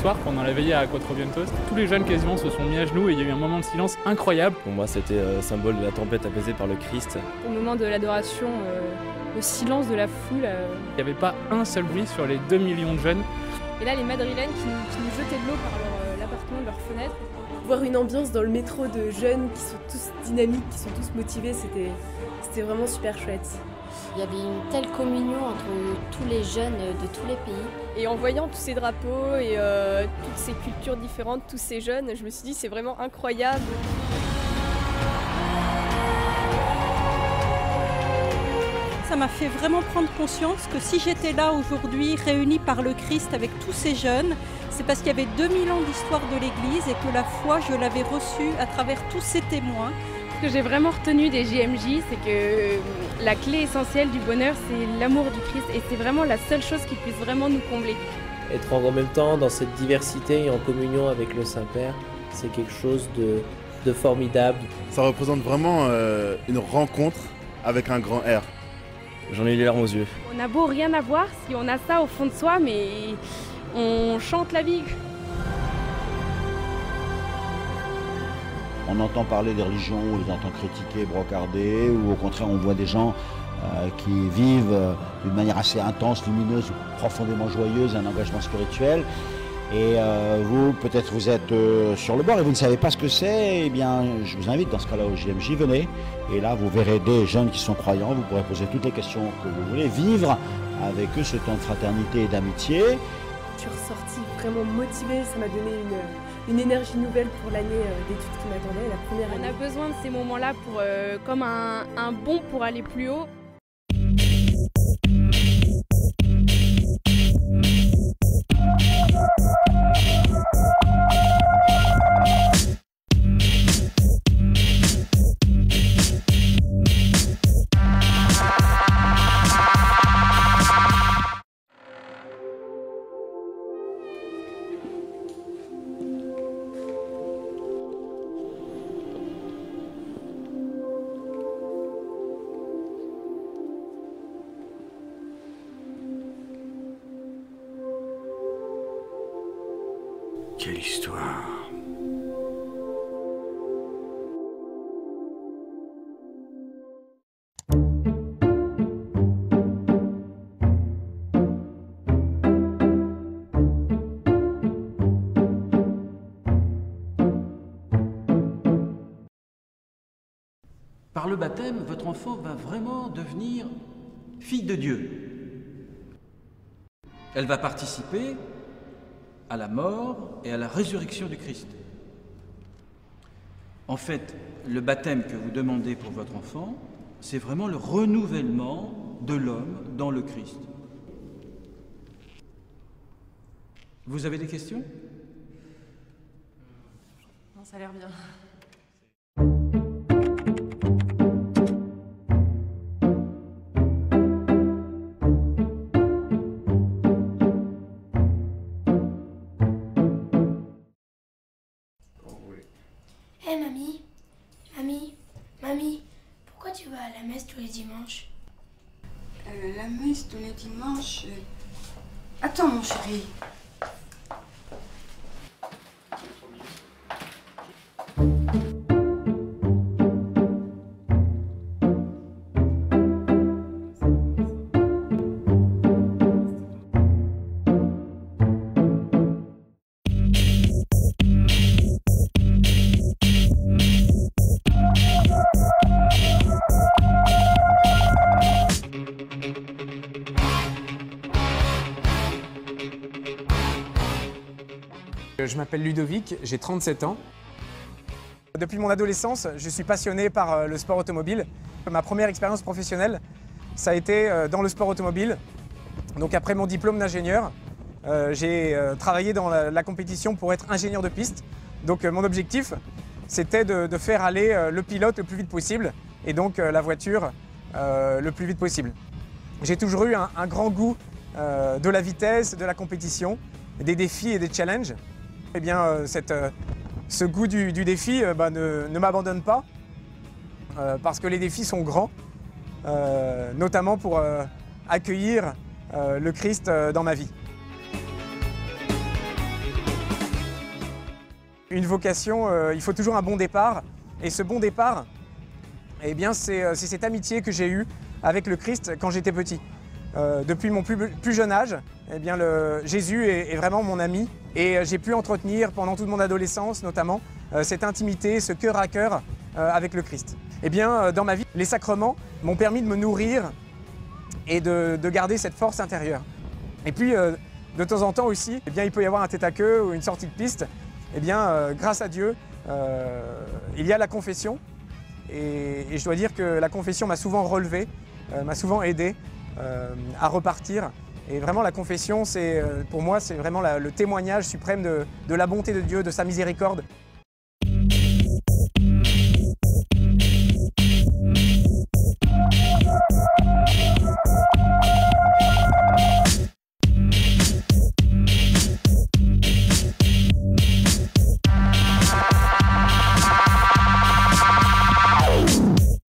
soir, pendant la veillée à Quattro Vientos. Tous les jeunes quasiment se sont mis à genoux et il y a eu un moment de silence incroyable. Pour moi, c'était symbole de la tempête apaisée par le Christ. Au moment de l'adoration, le silence de la foule. Il n'y avait pas un seul bruit sur les 2 millions de jeunes. Et là, les madrilènes qui nous jetaient de l'eau par l'appartement de leurs fenêtres. Voir une ambiance dans le métro de jeunes qui sont tous dynamiques, qui sont tous motivés, c'était vraiment super chouette. Il y avait une telle communion entre tous les jeunes de tous les pays. Et en voyant tous ces drapeaux et toutes ces cultures différentes, tous ces jeunes, je me suis dit c'est vraiment incroyable. Ça m'a fait vraiment prendre conscience que si j'étais là aujourd'hui, réunie par le Christ avec tous ces jeunes, c'est parce qu'il y avait 2000 ans d'histoire de l'Église et que la foi, je l'avais reçue à travers tous ces témoins. Ce que j'ai vraiment retenu des JMJ, c'est que la clé essentielle du bonheur, c'est l'amour du Christ. Et c'est vraiment la seule chose qui puisse vraiment nous combler. Être en même temps dans cette diversité et en communion avec le Saint-Père, c'est quelque chose de formidable. Ça représente vraiment une rencontre avec un grand R. J'en ai eu les larmes aux yeux. On a beau rien avoir si on a ça au fond de soi, mais on chante la vie. On entend parler des religions, on les entend critiquer, brocarder, ou au contraire on voit des gens qui vivent d'une manière assez intense, lumineuse, profondément joyeuse, un engagement spirituel. Et vous, peut-être vous êtes sur le bord et vous ne savez pas ce que c'est, eh bien je vous invite dans ce cas-là au JMJ, venez. Et là vous verrez des jeunes qui sont croyants, vous pourrez poser toutes les questions que vous voulez, vivre avec eux ce temps de fraternité et d'amitié. Je suis ressortie vraiment motivée, ça m'a donné une énergie nouvelle pour l'année d'études qui m'attendait, la première année. On a besoin de ces moments-là pour, comme un bond pour aller plus haut. Quelle histoire! Par le baptême, votre enfant va vraiment devenir fille de Dieu. Elle va participer à la mort et à la résurrection du Christ. En fait, le baptême que vous demandez pour votre enfant, c'est vraiment le renouvellement de l'homme dans le Christ. Vous avez des questions? Non, ça a l'air bien. Hé mamie, pourquoi tu vas à la messe tous les dimanches? La messe tous les dimanches... Attends mon chéri. Je m'appelle Ludovic, j'ai 37 ans. Depuis mon adolescence, je suis passionné par le sport automobile. Ma première expérience professionnelle, ça a été dans le sport automobile. Donc après mon diplôme d'ingénieur, j'ai travaillé dans la compétition pour être ingénieur de piste. Donc mon objectif, c'était de faire aller le pilote le plus vite possible et donc la voiture le plus vite possible. J'ai toujours eu un grand goût de la vitesse, de la compétition, des défis et des challenges. Eh bien, ce goût du défi ne m'abandonne pas parce que les défis sont grands, notamment pour accueillir le Christ dans ma vie. Une vocation, il faut toujours un bon départ. Et ce bon départ, eh bien, c'est cette amitié que j'ai eue avec le Christ quand j'étais petit. Depuis mon plus jeune âge, eh bien, Jésus est vraiment mon ami. Et j'ai pu entretenir pendant toute mon adolescence, notamment, cette intimité, ce cœur à cœur avec le Christ. Eh bien, dans ma vie, les sacrements m'ont permis de me nourrir et de garder cette force intérieure. Et puis, de temps en temps aussi, eh bien, il peut y avoir un tête-à-queue ou une sortie de piste. Eh bien, grâce à Dieu, il y a la confession. Et je dois dire que la confession m'a souvent relevé, m'a souvent aidé à repartir. Et vraiment, la confession, pour moi, c'est vraiment le témoignage suprême de la bonté de Dieu, de sa miséricorde.